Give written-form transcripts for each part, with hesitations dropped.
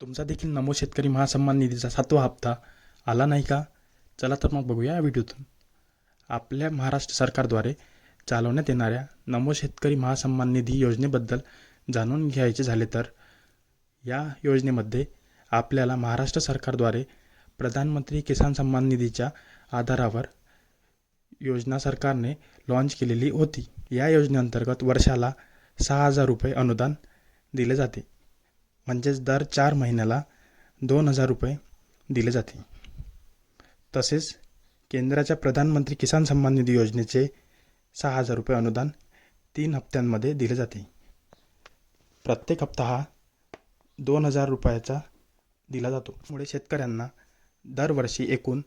तुमचा देखील नमो शेतकरी महासन्मान निधीचा 7वा हप्ता आला नाही का? चला तर मग बघूया या व्हिडिओतून. आपल्या महाराष्ट्र सरकारद्वारे चालवण्यात येणाऱ्या नमो शेतकरी महासन्मान निधी योजनेबद्दल जाणून घ्यायचे झाले तर या योजनेमध्ये आपल्याला महाराष्ट्र सरकारद्वारे प्रधानमंत्री किसान सन्मान निधीच्या आधारावर योजना सरकारने लॉन्च केलेली होती. या योजनेअंतर्गत वर्षाला 6,000 रुपये अनुदान दिले जाते, म्हणजेच दर 4 महिन्याला 2,000 रुपये दिले जाते. तसेच केंद्राच्या प्रधानमंत्री किसान सन्मान निधी योजनेचे 6,000 रुपये अनुदान 3 हप्त्यांमध्ये दिले जाते. प्रत्येक हप्ता हा 2,000 रुपयाचा दिला जातो. त्यामुळे शेतकऱ्यांना दरवर्षी एकूण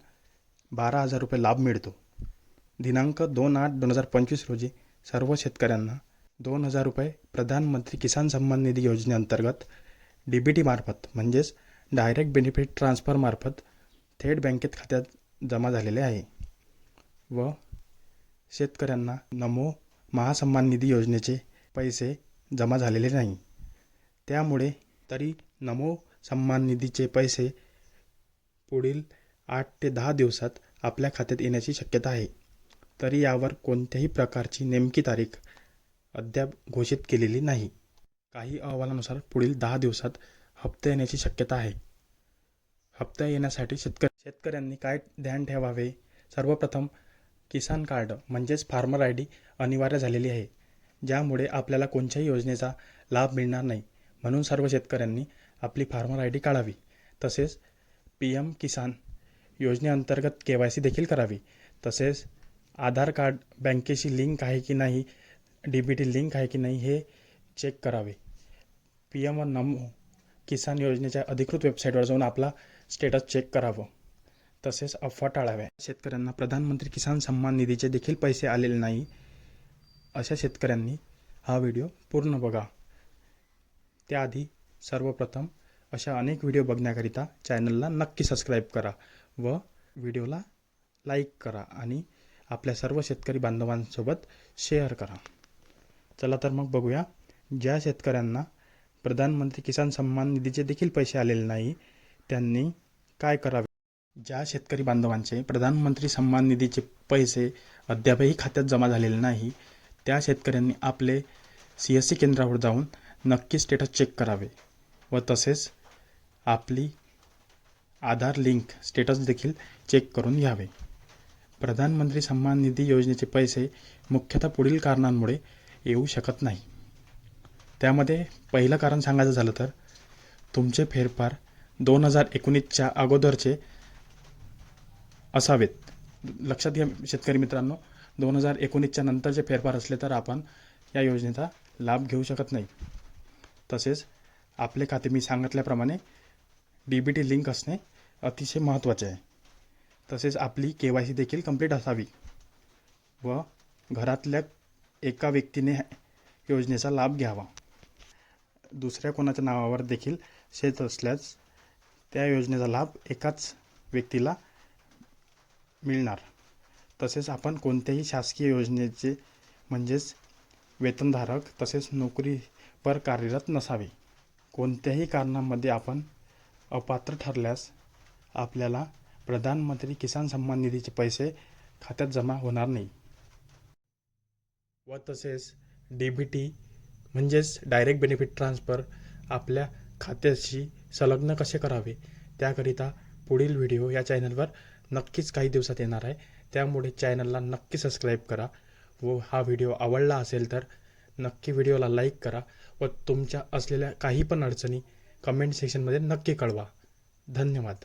12,000 रुपये लाभ मिळतो. दिनांक 2/8/2025 रोजी सर्व शेतकऱ्यांना 2,000 रुपये प्रधानमंत्री किसान सन्मान निधी योजनेअंतर्गत DBT मार्फत म्हणजेच डायरेक्ट बेनिफिट ट्रान्सफर मार्फत थेट बँकेत खात्यात जमा झालेले आहे. व शेतकऱ्यांना नमो महासन्मान निधी योजनेचे पैसे जमा झालेले नाही. त्यामुळे तरी नमो सन्मान निधीचे पैसे पुढील 8 ते 10 दिवसात आपल्या खात्यात येण्याची शक्यता आहे. तरी यावर कोणत्याही प्रकारची नेमकी तारीख अद्याप घोषित केलेली नाही. काही अहवालानुसार पुढील 10 दिवसात हप्ते येण्याची शक्यता आहे. हप्ता येण्यासाठी शेतकऱ्यांनी काय ध्यान ठेवावे? सर्वप्रथम किसान कार्ड म्हणजेच फार्मर ID अनिवार्य झालेली आहे, ज्यामुळे आपल्याला कोणत्याही योजनेचा लाभ मिळणार नाही. म्हणून सर्व शेतकऱ्यांनी आपली फार्मर ID काढावी. तसेच PM किसान योजनेअंतर्गत KYC देखील करावी. तसेच आधार कार्ड बँकेशी लिंक आहे की नाही, DBT लिंक आहे की नाही हे चेक करावे. PM व नमो किसान योजनेच्या अधिकृत वेबसाईटवर जाऊन आपला स्टेटस चेक करावं. तसेच अफवा टाळाव्या. शेतकऱ्यांना प्रधानमंत्री किसान सन्मान निधीचे देखील पैसे आलेले नाही अशा शेतकऱ्यांनी हा व्हिडिओ पूर्ण बघा. त्याआधी सर्वप्रथम अशा अनेक व्हिडिओ बघण्याकरिता चॅनलला नक्की सबस्क्राईब करा व व्हिडिओला लाईक करा आणि आपल्या सर्व शेतकरी बांधवांसोबत शेअर करा. चला तर मग बघूया ज्या शेतकऱ्यांना प्रधानमंत्री किसान सन्मान निधीचे देखील पैसे आलेले नाही त्यांनी काय करावे. ज्या शेतकरी बांधवांचे प्रधानमंत्री सन्मान निधीचे पैसे अद्यापही खात्यात जमा झालेले नाही त्या शेतकऱ्यांनी आपले CSC केंद्रावर जाऊन नक्की स्टेटस चेक करावे व तसेच आपली आधार लिंक स्टेटस देखील चेक करून घ्यावे. प्रधानमंत्री सन्मान निधी योजनेचे पैसे मुख्यतः पुढील कारणांमुळे येऊ शकत नाही. त्यामध्ये पहिलं कारण सांगायचं झालं तर तुमचे फेरफार 2019च्या अगोदरचे असावेत. लक्षात घ्या शेतकरी मित्रांनो, 2019च्या नंतरचे फेरफार असले तर आपण या योजनेचा लाभ घेऊ शकत नाही. तसेच आपले खाते मी सांगितल्याप्रमाणे DBT लिंक असणे अतिशय महत्त्वाचे आहे. तसेच आपली KYC देखील कंप्लीट असावी व घरातल्या एका व्यक्तीने योजनेचा लाभ घ्यावा. दुसऱ्या कोणाच्या नावावर देखील शेत असल्यास त्या योजनेचा लाभ एकाच व्यक्तीला मिळणार. तसेच आपण कोणत्याही शासकीय योजनेचे म्हणजेच वेतनधारक तसेच नोकरीवर कार्यरत नसावे. कोणत्याही कारणामध्ये आपण अपात्र ठरल्यास आपल्याला प्रधानमंत्री किसान सन्मान निधीचे पैसे खात्यात जमा होणार नाही. व तसेच DBT म्हणजेच डायरेक्ट बेनिफिट ट्रान्सफर आपल्या खात्याशी संलग्न कसे करावे त्याकरिता पुढील व्हिडिओ या चॅनलवर नक्कीच काही दिवसात येणार आहे. त्यामुळे चॅनलला नक्की सबस्क्राईब करा व हा व्हिडिओ आवडला असेल तर नक्की व्हिडिओला लाईक करा व तुमच्या असलेल्या काही पण अडचणी कमेंट सेक्शनमध्ये नक्की कळवा. धन्यवाद.